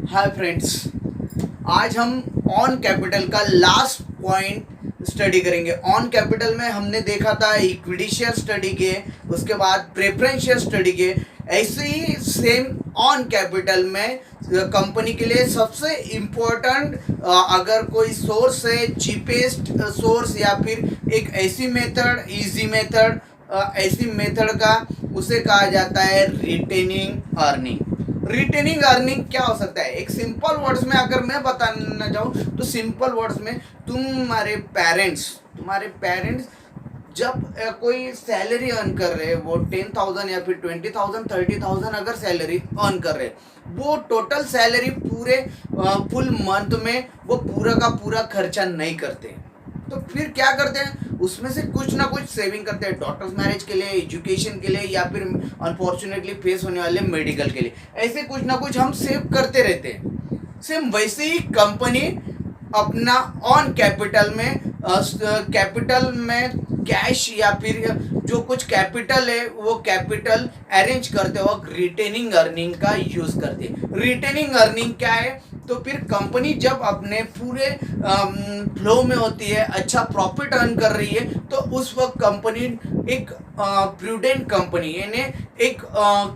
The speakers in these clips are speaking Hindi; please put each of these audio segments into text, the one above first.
हाय फ्रेंड्स, आज हम ऑन कैपिटल का लास्ट पॉइंट स्टडी करेंगे। ऑन कैपिटल में हमने देखा था इक्विटी शेयर स्टडी के, उसके बाद प्रेफरेंस शेयर स्टडी के। ऐसे ही सेम ऑन कैपिटल में कंपनी के लिए सबसे इम्पोर्टेंट अगर कोई सोर्स है, चीपेस्ट सोर्स या फिर एक ऐसी मेथड, इजी मेथड, ऐसी मेथड का उसे कहा जाता है रिटेनिंग अर्निंग। रिटेनिंग अर्निंग क्या हो सकता है? एक सिंपल वर्ड्स में अगर मैं बताना चाहूँ तो सिंपल वर्ड्स में तुम्हारे पेरेंट्स जब कोई सैलरी अर्न कर रहे हैं, वो 10,000 या फिर 20,000 30,000 अगर सैलरी अर्न कर रहे हैं, वो टोटल सैलरी पूरे फुल मंथ में वो पूरा का पूरा खर्चा नहीं करते। तो फिर क्या करते हैं? उसमें से कुछ ना कुछ सेविंग करते हैं, डॉक्टर्स मैरिज के लिए, एजुकेशन के लिए, या फिर अनफॉर्चुनेटली फेस होने वाले मेडिकल के लिए। ऐसे कुछ ना कुछ हम सेव करते रहते हैं। सेम वैसे ही कंपनी अपना ऑन कैपिटल में कैश या फिर जो कुछ कैपिटल है वो कैपिटल अरेंज करते वक्त रिटेनिंग अर्निंग का यूज करते हैं। रिटेनिंग अर्निंग क्या है? तो फिर कंपनी जब अपने पूरे फ्लो में होती है, अच्छा प्रॉफिट अर्न कर रही है, तो उस वक्त कंपनी एक प्रूडेंट कंपनी यानी एक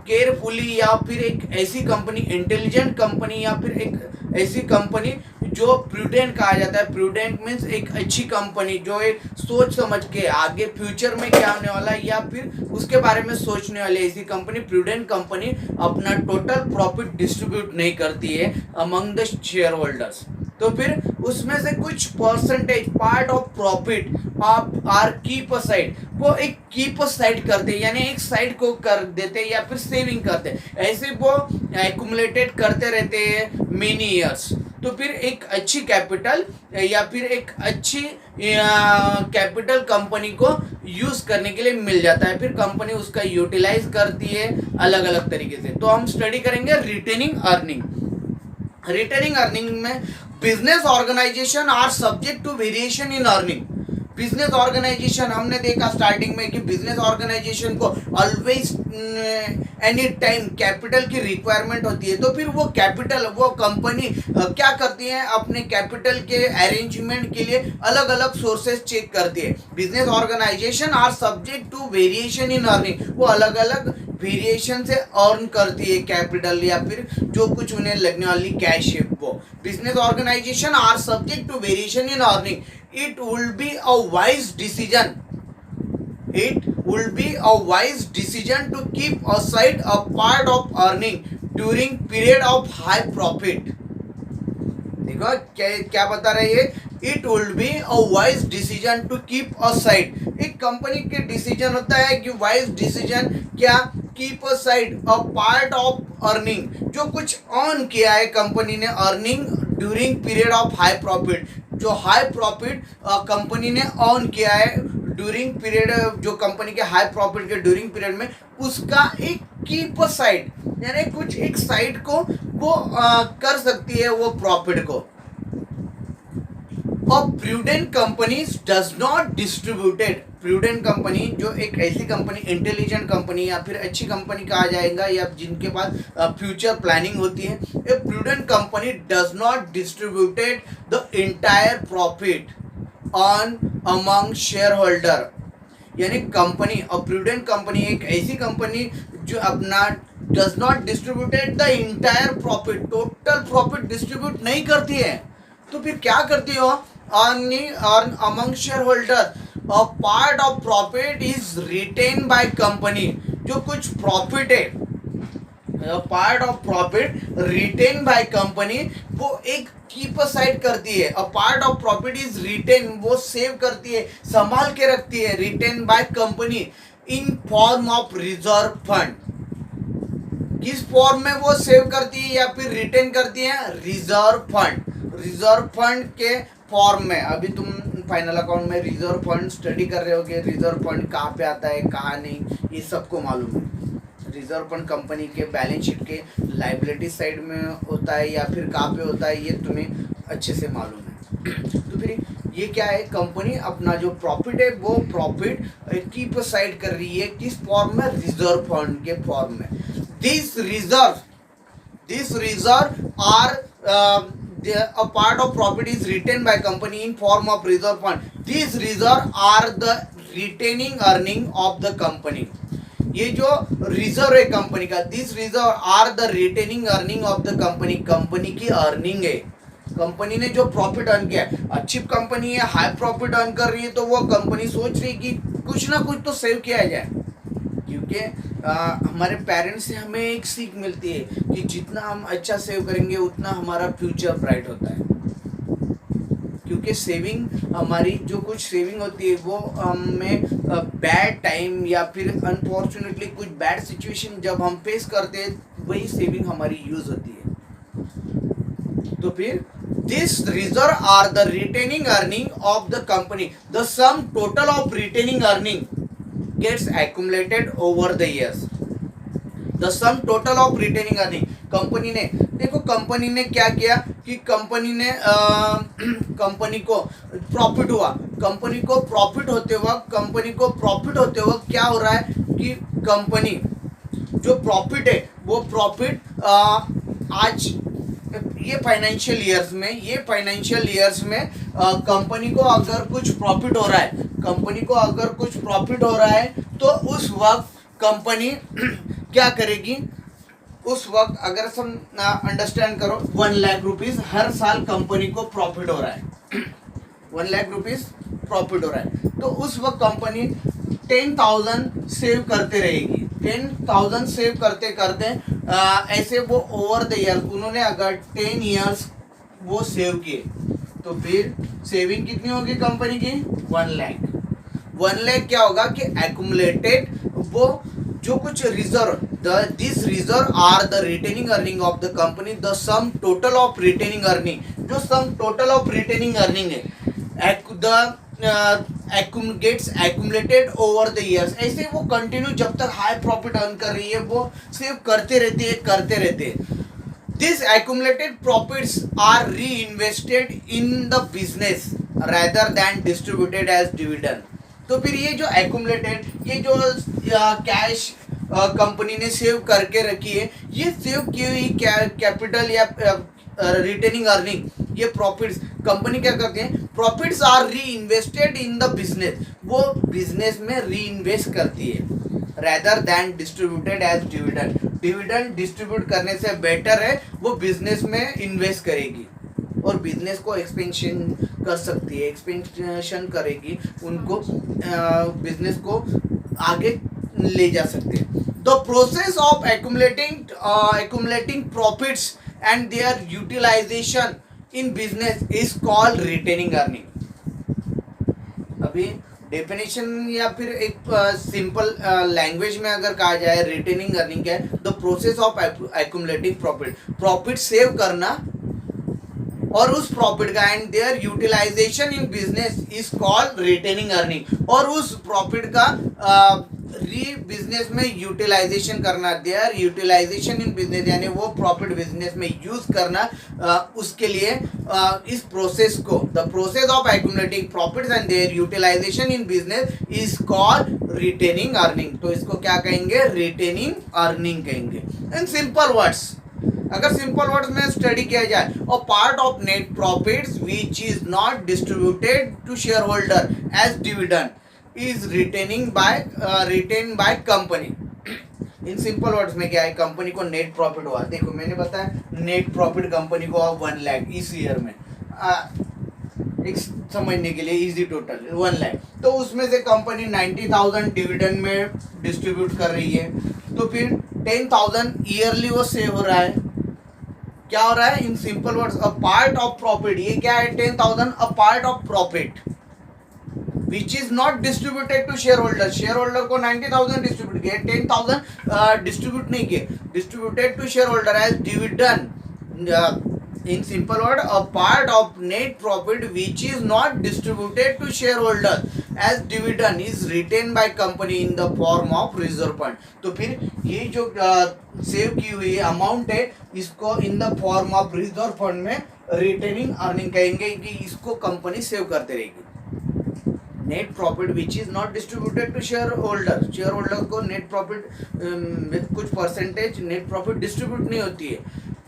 केयरफुली या फिर एक ऐसी कंपनी, इंटेलिजेंट कंपनी या फिर एक ऐसी कंपनी जो प्रूडेंट कहा जाता है। प्रूडेंट मीन्स एक अच्छी कंपनी जो एक सोच समझ के आगे फ्यूचर में क्या होने वाला है या फिर उसके बारे में सोचने वाली ऐसी कंपनी, प्रूडेंट कंपनी अपना टोटल प्रॉफिट डिस्ट्रीब्यूट नहीं करती है अमंग द शेयर होल्डर्स। तो फिर उसमें से कुछ percentage part of profit are keep aside, वो एक कीप असाइड करते यानी एक साइड को कर देते या फिर सेविंग करते, ऐसे वो एक्यूमुलेटेड करते रहते हैं मेनी ईयर्स। तो फिर एक अच्छी कैपिटल या फिर एक अच्छी कैपिटल कंपनी को यूज करने के लिए मिल जाता है, फिर कंपनी उसका यूटिलाइज करती है अलग अलग तरीके से। तो हम स्टडी करेंगे रिटेनिंग अर्निंग। रिटेनिंग अर्निंग में business organisation are subject to variation in earning. Business organisation हमने देखा स्टार्टिंग में कि बिजनेस ऑर्गेनाइजेशन को ऑलवेज एनी टाइम कैपिटल की रिक्वायरमेंट होती है। तो फिर वो कैपिटल, वो कंपनी क्या करती है? अपने कैपिटल के अरेंजमेंट के लिए अलग अलग सोर्सेज चेक करती है। Business organisation are subject to variation in earning, वो अलग अलग वेरिएशन से अर्न करती है कैपिटल या फिर जो कुछ उन्हें लगने वाली कैश है वो। Business organisation are subject to variation in earning. It will be a wise decision. It will be a wise decision to keep aside a part of earning during period of high profit. देखो क्या बता रहे हैं? It will be a wise decision to keep aside. एक कंपनी के डिसीजन होता है कि wise decision क्या? Keep aside a part of earning, जो कुछ अर्न किया है कंपनी ने, earning during period of high profit, जो हाई प्रॉफिट कंपनी ने अर्न किया है ड्यूरिंग पीरियड, जो कंपनी के हाई प्रॉफिट के ड्यूरिंग पीरियड में, उसका एक कीप साइड यानी कुछ एक साइड को वो कर सकती है वो प्रॉफिट को। और prudent company does not distributed. Prudent company जो एक ऐसी कंपनी, इंटेलिजेंट कंपनी या फिर अच्छी कंपनी कहा जाएगा या जिनके पास फ्यूचर प्लानिंग होती है, a prudent company does not distributed the entire profit on among share holder. यानी कंपनी, और प्रूडेंट कंपनी एक ऐसी कंपनी जो अपना does not distributed the entire profit, total profit distribute नहीं करती है। तो फिर क्या करती हो? Earn among share holder, a part of profit is retained by company। जो कुछ प्रॉफिट है, a part of profit retained by company, वो एक कीप असाइड करती है। a part of profit is retained, वो सेव करती है, संभाल के रखती है, retained by company in form of reserve fund। किस फॉर्म में वो सेव करती है या फिर रिटेन करती है? Reserve fund. रिजर्व फंड के फॉर्म में। अभी तुम फाइनल अकाउंट में रिजर्व फंड स्टडी कर रहे होगे, रिजर्व फंड कहाँ पे आता है, कहाँ नहीं, ये सबको मालूम है। रिजर्व फंड कंपनी के बैलेंस शीट के लाइबिलिटी साइड में होता है या फिर कहाँ पे होता है, ये तुम्हें अच्छे से मालूम है। तो फिर ये क्या है? कंपनी अपना जो प्रॉफिट है वो प्रॉफिट कीप साइड कर रही है, किस फॉर्म में? रिजर्व फंड के फॉर्म में। This this reserve are a part of profit is retained by company in form of reserve fund. These reserve are the retaining earning of the company. ये जो रिजर्व है कंपनी का, this reserve are the retaining earning of the company, company की अर्निंग है। कंपनी ने जो प्रॉफिट अर्न किया है, अच्छी कंपनी है, हाई प्रॉफिट अर्न कर रही है, तो वो कंपनी सोच रही है कि कुछ ना कुछ तो सेव किया जाए। क्योंकि हमारे पेरेंट्स से हमें एक सीख मिलती है कि जितना हम अच्छा सेव करेंगे उतना हमारा फ्यूचर ब्राइट होता है। क्योंकि सेविंग, हमारी जो कुछ सेविंग होती है वो हमें बैड टाइम या फिर अनफॉर्चुनेटली कुछ बैड सिचुएशन जब हम फेस करते हैं, वही सेविंग हमारी यूज होती है। तो फिर this reserve are the retaining earning of the company, the sum total of retaining earning gets accumulated over the years. The sum total of retaining earning, company ने, देखो कंपनी ने क्या किया कि कंपनी ने कंपनी को प्रॉफिट हुआ, कंपनी को प्रॉफिट होते वक्त क्या हो रहा है कि कंपनी जो प्रॉफिट है वो प्रॉफिट आज ये फाइनेंशियल ईयर्स में कंपनी को अगर कुछ प्रॉफिट हो रहा है, तो उस वक्त कंपनी क्या करेगी, उस वक्त अगर हम अंडरस्टैंड करो 1 लाख रुपीस हर साल कंपनी को प्रॉफिट हो रहा है 1 लाख रुपीस प्रॉफिट हो रहा है, तो उस वक्त कंपनी 10,000 सेव करते रहेगी। 10,000 सेव करते ऐसे वो ओवर द ईयर, उन्होंने अगर 10 ईयर्स वो सेव किए, तो फिर सेविंग कितनी होगी कंपनी की, 1 लाख। 1 लाख क्या होगा कि एक्यूमुलेटेड, वो जो कुछ reserve, this reserve are the retaining earning of the company, the sum total of retaining earning, जो sum total of retaining earning है, gets accumulated over the years. ऐसे वो कंटिन्यू जब तक हाई प्रॉफिट अर्न कर रही है वो सेव करते रहते हैं। दिस एक्यूमुलेटेड प्रॉफिट्स आर री invested in the business rather than distributed as dividend। तो फिर ये जो एक्यूमुलेटेड, ये जो कैश कंपनी ने सेव करके रखी है, ये सेव की हुई कैपिटल या रिटेनिंग अर्निंग, ये प्रॉफिट्स कंपनी क्या करती है, प्रॉफिट्स आर री इन्वेस्टेड इन द बिजनेस, वो बिजनेस में री इन्वेस्ट करती है, rather than distributed as dividend। Dividend distribute करने से बेटर है वो बिजनेस में इन्वेस्ट करेगी और बिजनेस को एक्सपेंशन कर सकती है, एक्सपेंशन करेगी, उनको बिजनेस को आगे ले जा सकते हैं। The process of accumulating profits and their utilisation in business is called retaining earning. अभी डेफिनेशन या फिर एक सिंपल लैंग्वेज में अगर कहा जाए रिटेनिंग अर्निंग क्या है, the process of accumulating profit save करना और उस प्रॉफिट का and their utilisation in business is called retaining earning, और उस प्रॉफिट का बिजनेस में यूटिलाइजेशन करना, देयर यूटिलाइजेशन इन बिजनेस यानी वो प्रॉफिट बिजनेस में यूज करना, उसके लिए इस प्रोसेस को, the process of accumulating profits and their utilisation in business is called retaining earning. तो इसको क्या कहेंगे, रिटेनिंग अर्निंग कहेंगे। इन सिंपल वर्ड्स, अगर सिंपल वर्ड्स में स्टडी किया जाए, और part of net profits which is not distributed to shareholder as dividend is retain by company. In simple words में क्या है, कंपनी को नेट प्रॉफिट हुआ, देखो मैंने बताया नेट प्रॉफिट कंपनी को 1 लाख इस ईयर में, एक समझने के लिए इजी टोटल 1 लाख, तो उसमें से कंपनी 90,000 डिविडेंड में डिस्ट्रीब्यूट कर रही है, तो फिर 10,000 ईयरली वो सेव हो रहा है। क्या हो रहा है, in simple words a part of profit, ये क्या है 10,000 a part of profit which is not distributed to shareholder को 90,000 डिस्ट्रीब्यूट किए, 10,000 डिस्ट्रीब्यूट नहीं किए, distributed to shareholder as dividend. In simple word, a part of net profit which is not distributed to shareholders as dividend is retained by company in the form of reserve fund। तो फिर ये जो सेव की हुई अमाउंट है, इसको in the form of reserve fund में रिटेनिंग अर्निंग कहेंगे कि इसको कंपनी सेव करते रहेगी। Net profit which is not distributed to shareholder को नेट प्रॉफिट कुछ परसेंटेज नेट प्रॉफिट डिस्ट्रीब्यूट नहीं होती है,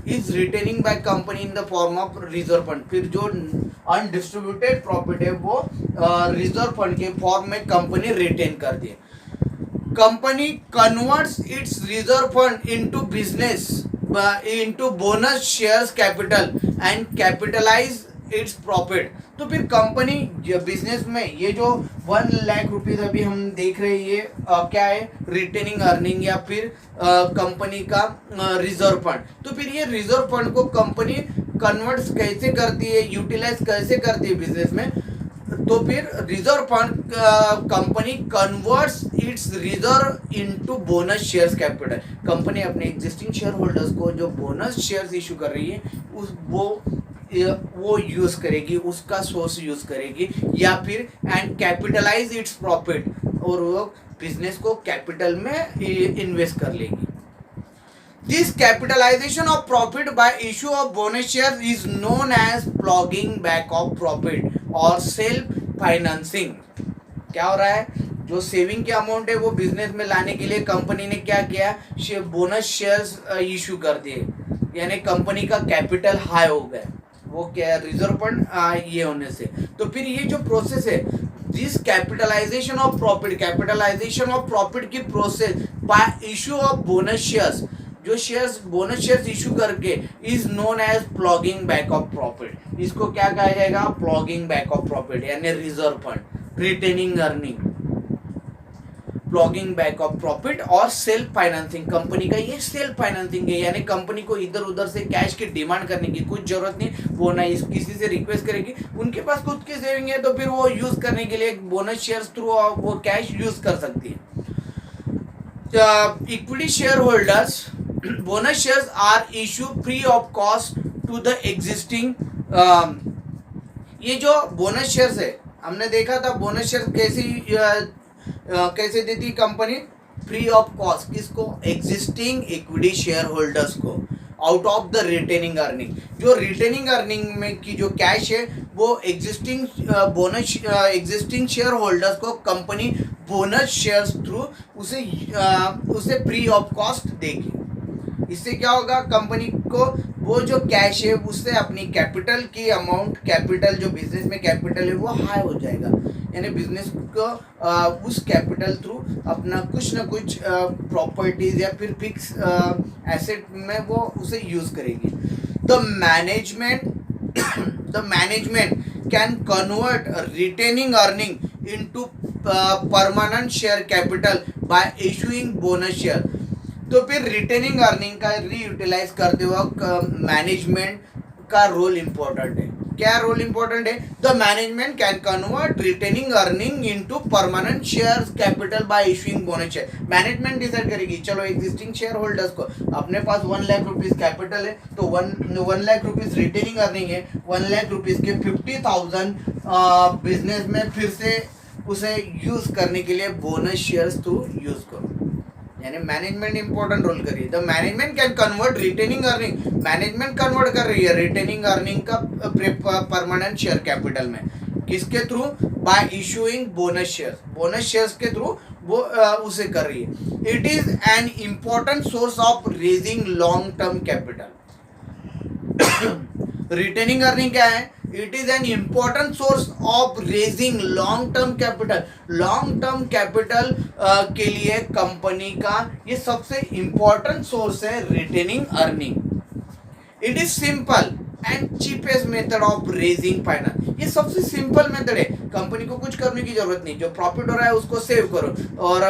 is retaining by company in the form of reserve fund. फिर जो अनडिस्ट्रीब्यूटेड प्रॉफिट है वो रिजर्व फंड के फॉर्म में कंपनी रिटेन करती है। Company converts its reserve fund into business into bonus shares capital and capitalize its profit. तो फिर कंपनी बिजनेस में ये जो 1,00,000 रुपीज अभी हम देख रहे हैं, ये क्या है, रिटेनिंग अर्निंग या फिर कंपनी का रिजर्व फंड। तो फिर ये रिजर्व फंड को कंपनी कन्वर्ट्स कैसे करती है, यूटिलाइज कैसे करती है बिजनेस में। तो फिर reserve fund company converts its reserve into bonus shares capital. Company अपने एग्जिस्टिंग शेयर होल्डर्स को जो बोनस शेयर्स इशू कर रही है वो यूज करेगी, उसका सोर्स यूज करेगी, या फिर एंड कैपिटलाइज इट्स प्रॉफिट, और वो बिजनेस को कैपिटल में इन्वेस्ट कर लेगी। This capitalization of profit by issue of bonus shares is known as plowing back of profit और सेल्फ फाइनेंसिंग। क्या हो रहा है, जो सेविंग की अमाउंट है वो बिजनेस में लाने के लिए कंपनी ने क्या किया, बोनस शेयर्स इशू कर दिए, यानी कंपनी का कैपिटल हाई हो गया, वो क्या, रिजर्व फंड ये होने से। तो फिर ये जो प्रोसेस है, this capitalisation of profit, capitalisation of profit की process by issue of bonus shares, जो शेयर्स बोनस शेयर्स इशू करके is known as ploughing back of profit. इसको क्या कहा जाएगा, प्लॉगिंग बैक ऑफ प्रॉफिट, यानी reserve fund, retaining earning, ploughing back of profit और सेल्फ फाइनेंसिंग। कंपनी का ये सेल्फ फाइनेंसिंग है, यानी कंपनी को इधर उधर से कैश की डिमांड करने की कुछ जरूरत नहीं, वो ना किसी से रिक्वेस्ट करेगी, उनके पास खुद की सेविंग है, तो फिर वो यूज करने के लिए बोनस शेयर्स थ्रू वो कैश यूज कर सकती है। Equity share holders, bonus shares are issued free of cost to the existing ये जो बोनस शेयर्स है, हमने देखा था बोनस शेयर कैसे देती कंपनी, फ्री ऑफ कॉस्ट, किसको, एग्जिस्टिंग इक्विटी शेयर होल्डर्स को, out of the retaining earning. जो रिटेनिंग अर्निंग में की जो कैश है वो एग्जिस्टिंग एग्जिस्टिंग शेयर होल्डर्स को कंपनी बोनस शेयर्स थ्रू उसे फ्री ऑफ कॉस्ट देगी। इससे क्या होगा, कंपनी को वो जो कैश है उससे अपनी कैपिटल की अमाउंट, कैपिटल जो बिजनेस में कैपिटल है वो हाई हो जाएगा, यानी बिजनेस को उस कैपिटल थ्रू अपना कुछ ना कुछ प्रॉपर्टीज या फिर फिक्स एसेट में वो उसे यूज करेगी। The management can convert retaining earning into permanent share capital by issuing bonus share. तो फिर रिटेनिंग अर्निंग का रीयूटिलाइज करते वक्त मैनेजमेंट का रोल इंपॉर्टेंट है। क्या रोल इंपॉर्टेंट है, the management can convert retaining earning into permanent shares capital by issuing bonus share. Management decide करेगी, चलो एग्जिस्टिंग शेयर होल्डर्स को अपने पास 1,00,000 रुपीज कैपिटल है, तो 1,00,000 रुपीज रिटेनिंग अर्निंग है, 1,00,000 रुपीज के 50,000 बिजनेस में फिर से उसे यूज करने के लिए बोनस शेयर्स थ्रू यूज करो, यानी मैनेजमेंट इंपॉर्टेंट रोल कर रही है। The management can convert retaining earning, management convert कर रही है रिटेनिंग अर्निंग का परमानेंट शेयर कैपिटल में, किसके through, bye issuing bonus shares, bonus shares के थ्रू वो उसे कर रही है। It is an important source of raising long term capital. Retaining earning क्या है, it is an important source of raising long term capital. Long term capital के लिए कंपनी का ये सबसे इंपॉर्टेंट सोर्स है retaining earning. It is simple and cheapest method of raising finance. ये सबसे सिंपल मेथड है, कंपनी को कुछ करने की जरूरत नहीं, जो प्रॉफिट हो रहा है उसको सेव करो, और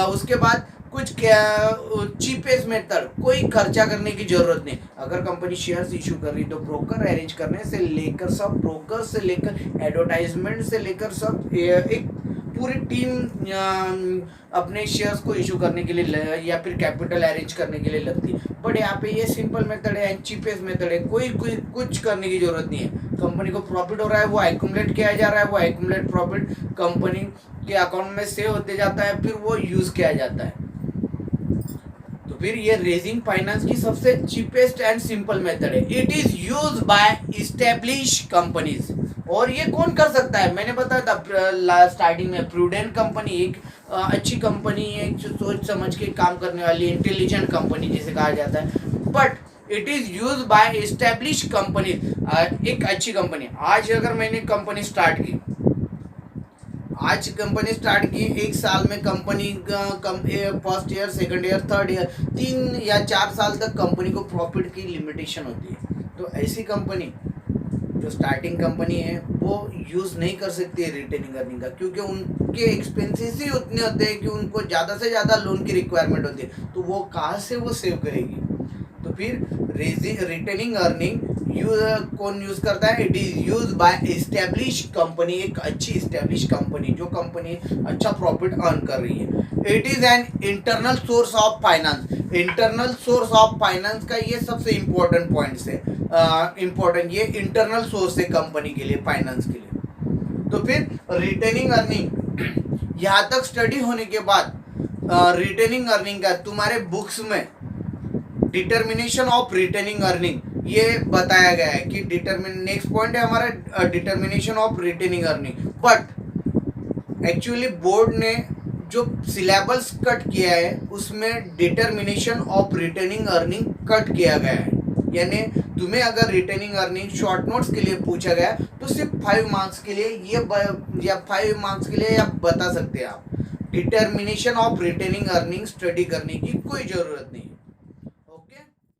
उसके बाद कुछ चीपेस्ट मेथड, कोई खर्चा करने की जरूरत नहीं। अगर कंपनी शेयर्स इशू कर रही तो ब्रोकर अरेंज करने से लेकर सब, ब्रोकर से लेकर एडवर्टाइजमेंट से लेकर सब, एक पूरी टीम अपने शेयर्स को इशू करने के लिए या फिर कैपिटल अरेंज करने के लिए लगती है। बट यहाँ पे ये सिंपल मेथड है, चीपेस्ट मेथड है, कोई कुछ करने की जरूरत नहीं है। कंपनी को प्रॉफिट हो रहा है, वो एक्यूमुलेट किया जा रहा है, वो एक्यूमुलेट प्रॉफिट कंपनी के अकाउंट में सेव होते जाता है, फिर वो यूज किया जाता है। फिर ये रेजिंग फाइनेंस की सबसे चीपेस्ट एंड सिंपल मेथड है। It is used by establish companies, और ये कौन कर सकता है, मैंने बताया था स्टार्टिंग में, प्रूडेंट कंपनी एक अच्छी कंपनी है, सोच समझ के काम करने वाली इंटेलिजेंट कंपनी जिसे कहा जाता है। But it is use by establish company. एक अच्छी कंपनी, आज अगर मैंने कंपनी स्टार्ट की, आज कंपनी स्टार्ट की, एक साल में company first year, second year, third year, 3 या 4 साल तक कंपनी को प्रॉफिट की लिमिटेशन होती है। तो ऐसी कंपनी जो स्टार्टिंग कंपनी है वो यूज़ नहीं कर सकती है रिटेनिंग अर्निंग का, क्योंकि उनके एक्सपेंसेस ही उतने होते हैं कि उनको ज़्यादा से ज़्यादा लोन की रिक्वायरमेंट होती है, तो वो कहाँ से वो सेव करेगी। तो फिर रिटेनिंग अर्निंग कौन यूज करता है? It is use by establish company, एक अच्छी एस्टेब्लिश कंपनी, जो कंपनी अच्छा प्रॉफिट अर्न कर रही है। It is an internal source of finance. Internal source of finance का ये सबसे इम्पोर्टेंट पॉइंट्स है, इम्पोर्टेंट, ये इंटरनल सोर्स है कंपनी के लिए, फाइनेंस के लिए। तो फिर रिटेनिंग अर्निंग, यहाँ तक स्टडी होने के बाद रिटेनिंग अर्निंग का तुम्हारे बुक्स में डिटर्मिनेशन ऑफ रिटेनिंग अर्निंग ये बताया गया है कि नेक्स्ट पॉइंट है हमारा determination of retaining earning. But actually board ने जो सिलेबस कट किया है उसमें determination of retaining earning cut किया गया है, यानी तुम्हें अगर रिटेनिंग अर्निंग शॉर्ट नोट्स के लिए पूछा गया तो सिर्फ 5 मार्क्स के लिए ये या 5 मार्क्स के लिए आप बता सकते हैं। आप determination of retaining earning study करने की कोई ज़रूरत नहीं।